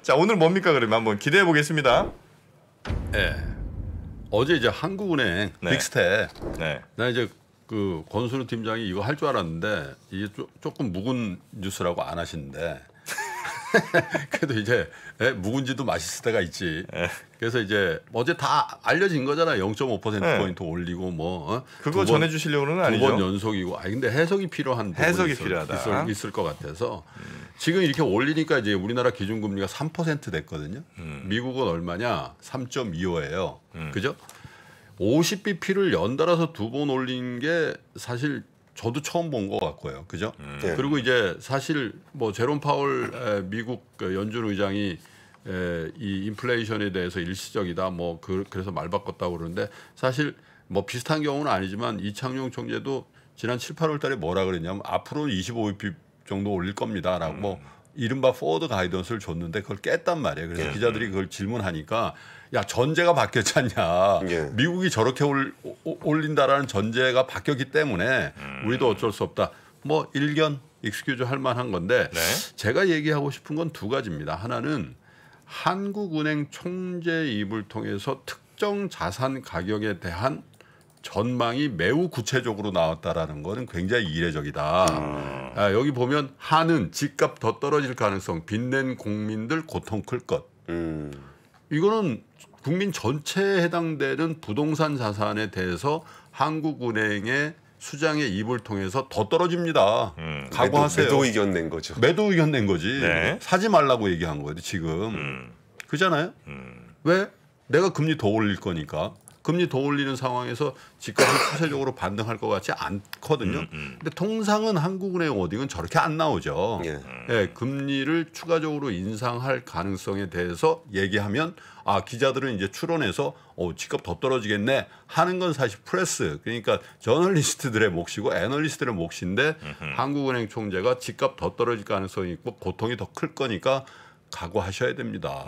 자, 오늘 뭡니까 그러면 한번 기대해 보겠습니다. 네. 어제 이제 한국은행 네. 빅스텝. 네. 나 이제 그 권순우 팀장이 이거 할 줄 알았는데 이게 조금 묵은 뉴스라고 안 하시는데 그래도 이제 묵은지도 맛있을 때가 있지. 그래서 이제 어제 다 알려진 거잖아요. 0.5% 포인트 올리고 뭐 그거 전해주시려고는 아니죠. 2번 연속이고. 근데 해석이 필요한 해석이 필요하다. 있을 것 같아서 지금 이렇게 올리니까 이제 우리나라 기준금리가 3% 됐거든요. 미국은 얼마냐? 3.25예요. 그죠? 50bp를 연달아서 두 번 올린 게 사실 저도 처음 본 것 같고요. 그죠? 그리고 이제 사실 뭐 제롬 파월 미국 연준 의장이 이 인플레이션에 대해서 일시적이다 뭐 그래서 말 바꿨다고 그러는데 사실 뭐 비슷한 경우는 아니지만 이창용 총재도 지난 7, 8월 달에 뭐라 그랬냐면 앞으로 25bp 정도 올릴 겁니다라고 이른바 포워드 가이던스를 줬는데 그걸 깼단 말이에요. 그래서 기자들이 그걸 질문하니까 야 전제가 바뀌었지 않냐. 미국이 저렇게 올린다라는 전제가 바뀌었기 때문에 우리도 어쩔 수 없다. 뭐 일견 익스큐즈 할 만한 건데 제가 얘기하고 싶은 건 두 가지입니다. 하나는 한국은행 총재 입을 통해서 특정 자산 가격에 대한 전망이 매우 구체적으로 나왔다라는 것은 굉장히 이례적이다. 여기 보면 한은 집값 더 떨어질 가능성, 빚낸 국민들 고통 클 것. 이거는 국민 전체에 해당되는 부동산 자산에 대해서 한국은행의 수장의 입을 통해서 더 떨어집니다. 각오하세요. 매도 의견 낸 거죠. 매도 의견 낸 거지. 네. 사지 말라고 얘기한 거예요. 지금. 그잖아요. 왜? 내가 금리 더 올릴 거니까. 금리 더 올리는 상황에서 집값이 추세적으로 반등할 것 같지 않거든요. 근데 통상은 한국은행 워딩은 저렇게 안 나오죠. 금리를 추가적으로 인상할 가능성에 대해서 얘기하면 기자들은 이제 추론해서 집값 더 떨어지겠네 하는 건 사실 프레스 그러니까 저널리스트들의 몫이고 애널리스트들의 몫인데 한국은행 총재가 집값 더 떨어질 가능성이 있고 고통이 더 클 거니까 각오하셔야 됩니다.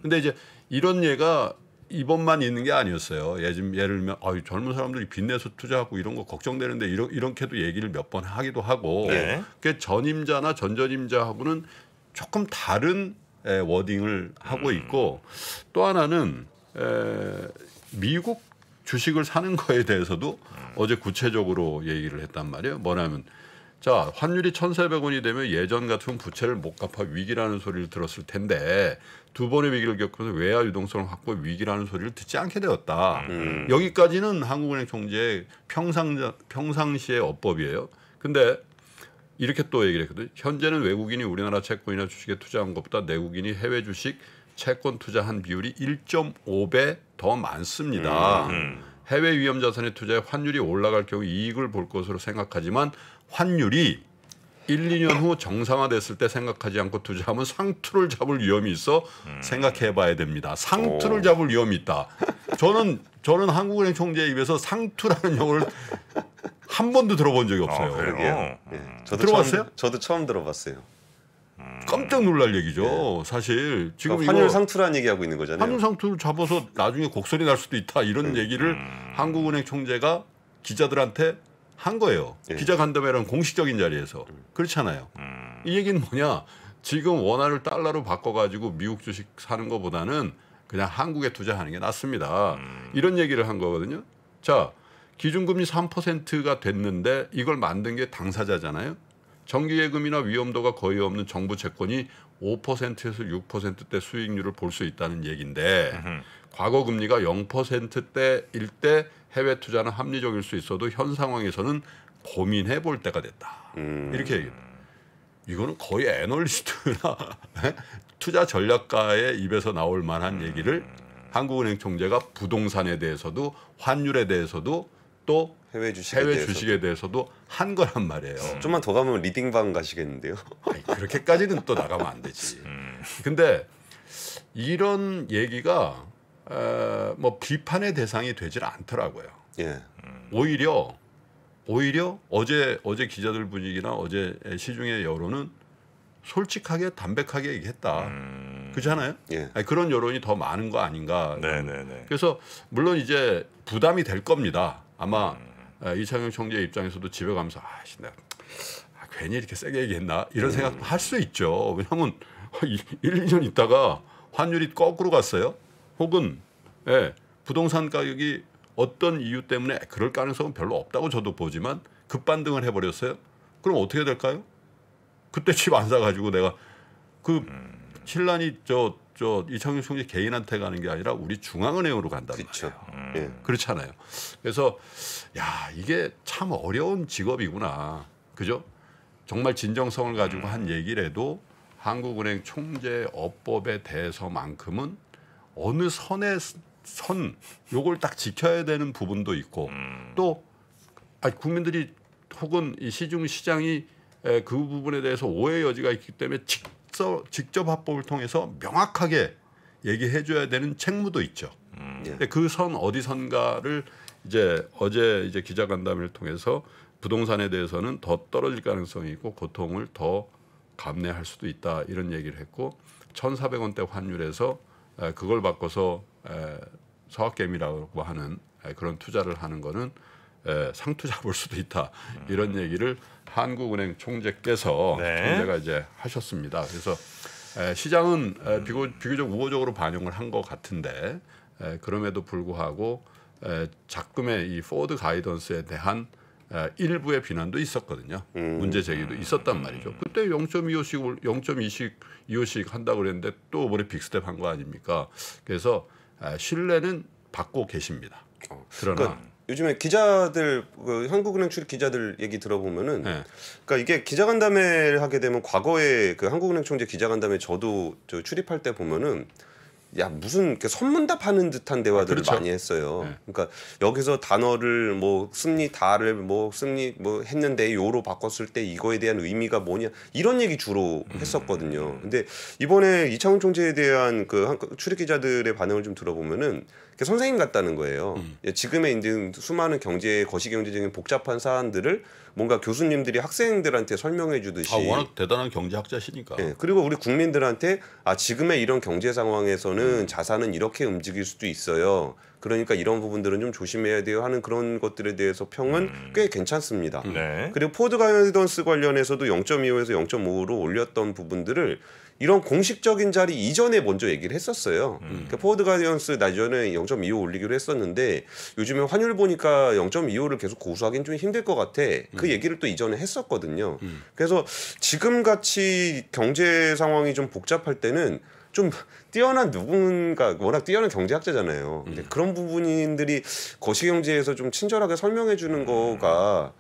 근데 이제 이런 예가 이번만 있는 게 아니었어요. 예를 들면 젊은 사람들이 빚내서 투자하고 이런 거 걱정되는데 이렇게도 얘기를 몇 번 하기도 하고 그 전임자나 전전임자하고는 조금 다른 워딩을 하고 있고 또 하나는 미국 주식을 사는 거에 대해서도 어제 구체적으로 얘기를 했단 말이에요. 뭐냐면 자 환율이 1,400원이 되면 예전 같으면 부채를 못 갚아 위기라는 소리를 들었을 텐데 두 번의 위기를 겪으면서 외화 유동성을 확보해 위기라는 소리를 듣지 않게 되었다. 여기까지는 한국은행 총재의 평상시의 어법이에요. 근데 이렇게 또 얘기를 했거든요. 현재는 외국인이 우리나라 채권이나 주식에 투자한 것보다 내국인이 해외 주식 채권 투자한 비율이 1.5배 더 많습니다. 해외 위험 자산에 투자해 환율이 올라갈 경우 이익을 볼 것으로 생각하지만 환율이 1, 2년 후 정상화됐을 때 생각하지 않고 투자하면 상투를 잡을 위험이 있어 생각해 봐야 됩니다. 상투를 잡을 위험이 있다. 저는 한국은행 총재의 입에서 상투라는 용어를 한 번도 들어본 적이 없어요. 그러게요. 들어봤어요? 저도 처음 들어봤어요. 깜짝 놀랄 얘기죠. 사실 지금 환율 상투라는 얘기하고 있는 거잖아요. 환율 상투를 잡아서 나중에 곡소리 날 수도 있다. 이런 얘기를 한국은행 총재가 기자들한테 한 거예요. 기자간담회라는 공식적인 자리에서. 그렇잖아요. 이 얘기는 뭐냐. 지금 원화를 달러로 바꿔가지고 미국 주식 사는 것보다는 그냥 한국에 투자하는 게 낫습니다. 이런 얘기를 한 거거든요. 자, 기준금리 3%가 됐는데 이걸 만든 게 당사자잖아요. 정기예금이나 위험도가 거의 없는 정부 채권이 5%에서 6%대 수익률을 볼 수 있다는 얘기인데 과거 금리가 0%대일 때 해외 투자는 합리적일 수 있어도 현 상황에서는 고민해 볼 때가 됐다. 이렇게 얘기해요. 이거는 거의 애널리스트나 투자 전략가의 입에서 나올 만한 얘기를 한국은행 총재가 부동산에 대해서도 환율에 대해서도 또 해외 주식에 대해서도 한 거란 말이에요. 좀만 더 가면 리딩방 가시겠는데요. 아니, 그렇게까지는 또 나가면 안 되지. 근데 이런 얘기가 뭐 비판의 대상이 되질 않더라고요. 오히려 어제 기자들 분위기나 어제 시중의 여론은 솔직하게 담백하게 얘기했다. 그렇잖아요. 아니, 그런 여론이 더 많은 거 아닌가. 그래서 물론 이제 부담이 될 겁니다. 아마 이창용 총재 입장에서도 집에 가면서 내가 괜히 이렇게 세게 얘기했나 이런 생각도 할 수 있죠. 왜냐하면 1, 2년 있다가 환율이 거꾸로 갔어요. 혹은 부동산 가격이 어떤 이유 때문에 그럴 가능성은 별로 없다고 저도 보지만 급반등을 해버렸어요. 그럼 어떻게 될까요? 그때 집 안 사가지고 내가 그 신란이 이창용 총재 개인한테 가는 게 아니라 우리 중앙은행으로 간단 말이에요. 예. 그렇잖아요. 그래서 야 이게 참 어려운 직업이구나. 그죠? 정말 진정성을 가지고 한 얘기라도 한국은행 총재 업법에 대해서만큼은 어느 선 요걸 딱 지켜야 되는 부분도 있고 또 국민들이 혹은 이 시중시장이 그 부분에 대해서 오해 여지가 있기 때문에 직접 합법을 통해서 명확하게 얘기해 줘야 되는 책무도 있죠. 근데 그 선 어디 선가를 어제 기자간담회를 통해서 부동산에 대해서는 더 떨어질 가능성이 있고 고통을 더 감내할 수도 있다 이런 얘기를 했고 1,400원대 환율에서 그걸 바꿔서 서학개미라고 하는 그런 투자를 하는 거는 상투자 볼 수도 있다 이런 얘기를 한국은행 총재께서 총재가 이제 하셨습니다. 그래서 시장은 비교적 우호적으로 반영을 한 것 같은데 그럼에도 불구하고 작금의 이 포워드 가이던스에 대한 일부의 비난도 있었거든요. 문제 제기도 있었단 말이죠. 그때 0.25씩 한다고 그랬는데 또 이번에 빅스텝 한 거 아닙니까? 그래서 신뢰는 받고 계십니다. 그러나 그러니까 요즘에 기자들 한국은행 출입 기자들 얘기 들어보면은 그러니까 이게 기자간담회를 하게 되면 과거에 그 한국은행 총재 기자간담회 저도 출입할 때 보면은 야 무슨 이렇게 선문답하는 듯한 대화들을 그렇죠. 많이 했어요. 그러니까 여기서 단어를 뭐 승리 다를 뭐 승리 뭐 했는데 요로 바꿨을 때 이거에 대한 의미가 뭐냐 이런 얘기 주로 했었거든요. 근데 이번에 이창용 총재에 대한 그 출입 기자들의 반응을 좀 들어보면은 선생님 같다는 거예요. 지금의 이제 수많은 거시 경제적인 복잡한 사안들을 뭔가 교수님들이 학생들한테 설명해 주듯이 워낙 대단한 경제학자시니까. 그리고 우리 국민들한테 지금의 이런 경제 상황에서는 자산은 이렇게 움직일 수도 있어요. 그러니까 이런 부분들은 좀 조심해야 돼요 하는 그런 것들에 대해서 평은 꽤 괜찮습니다. 그리고 포드 가이던스 관련해서도 0.25에서 0.5로 올렸던 부분들을 이런 공식적인 자리 이전에 먼저 얘기를 했었어요. 그러니까 포워드 가이던스 나전에 0.25 올리기로 했었는데 요즘에 환율 보니까 0.25를 계속 고수하기는 좀 힘들 것 같아. 그 얘기를 또 이전에 했었거든요. 그래서 지금같이 경제 상황이 좀 복잡할 때는 좀 뛰어난 누군가 워낙 뛰어난 경제학자잖아요. 근데 그런 부분들이 거시경제에서 좀 친절하게 설명해 주는 거가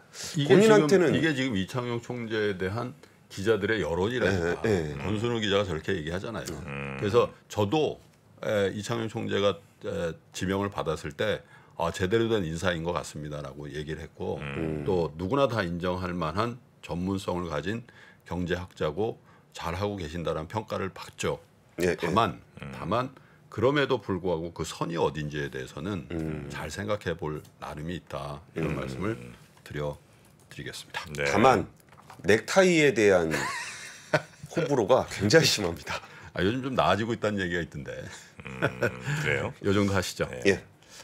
본인한테는 이게 지금 이창용 총재에 대한 기자들의 여론이라니까. 권순우 기자가 저렇게 얘기하잖아요. 그래서 저도 이창용 총재가 지명을 받았을 때 제대로 된 인사인 것 같습니다라고 얘기를 했고 또 누구나 다 인정할 만한 전문성을 가진 경제학자고 잘하고 계신다라는 평가를 받죠. 다만 그럼에도 불구하고 그 선이 어딘지에 대해서는 잘 생각해 볼 나름이 있다 이런 말씀을 드리겠습니다. 다만 넥타이에 대한 호불호가 굉장히 심합니다. 요즘 좀 나아지고 있다는 얘기가 있던데. 그래요? 요 정도 하시죠.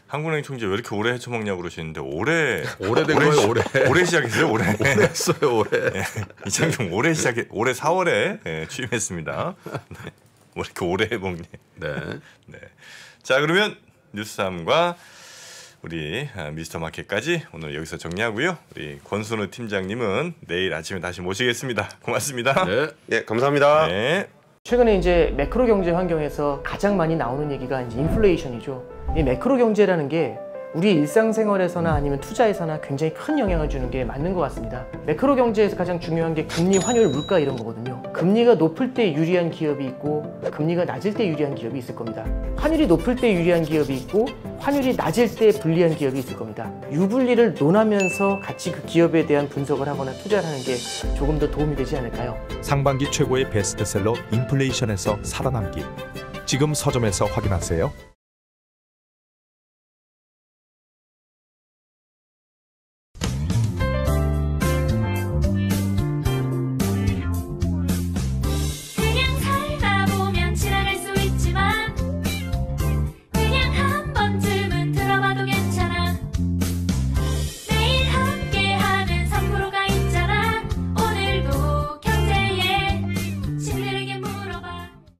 한국은행 총재 왜 이렇게 오래 헤쳐먹냐고 그러시는데 오래된 거예요. 올해 시작했어요. 올해 했어요. 올해. 이창용 올해 4월에 취임했습니다. 뭐 이렇게 오래 해먹니? 네. 자 그러면 뉴스3과 우리 미스터 마켓까지 오늘 여기서 정리하고요. 우리 권순우 팀장님은 내일 아침에 다시 모시겠습니다. 고맙습니다. 네, 감사합니다. 네. 최근에 이제 매크로 경제 환경에서 가장 많이 나오는 얘기가 이제 인플레이션이죠. 이 매크로 경제라는 게 우리 일상생활에서나 아니면 투자에서나 굉장히 큰 영향을 주는 게 맞는 것 같습니다. 매크로 경제에서 가장 중요한 게 금리, 환율, 물가 이런 거거든요. 금리가 높을 때 유리한 기업이 있고 금리가 낮을 때 유리한 기업이 있을 겁니다. 환율이 높을 때 유리한 기업이 있고 환율이 낮을 때 불리한 기업이 있을 겁니다. 유불리를 논하면서 같이 그 기업에 대한 분석을 하거나 투자를 하는 게 조금 더 도움이 되지 않을까요? 상반기 최고의 베스트셀러 인플레이션에서 살아남기. 지금 서점에서 확인하세요.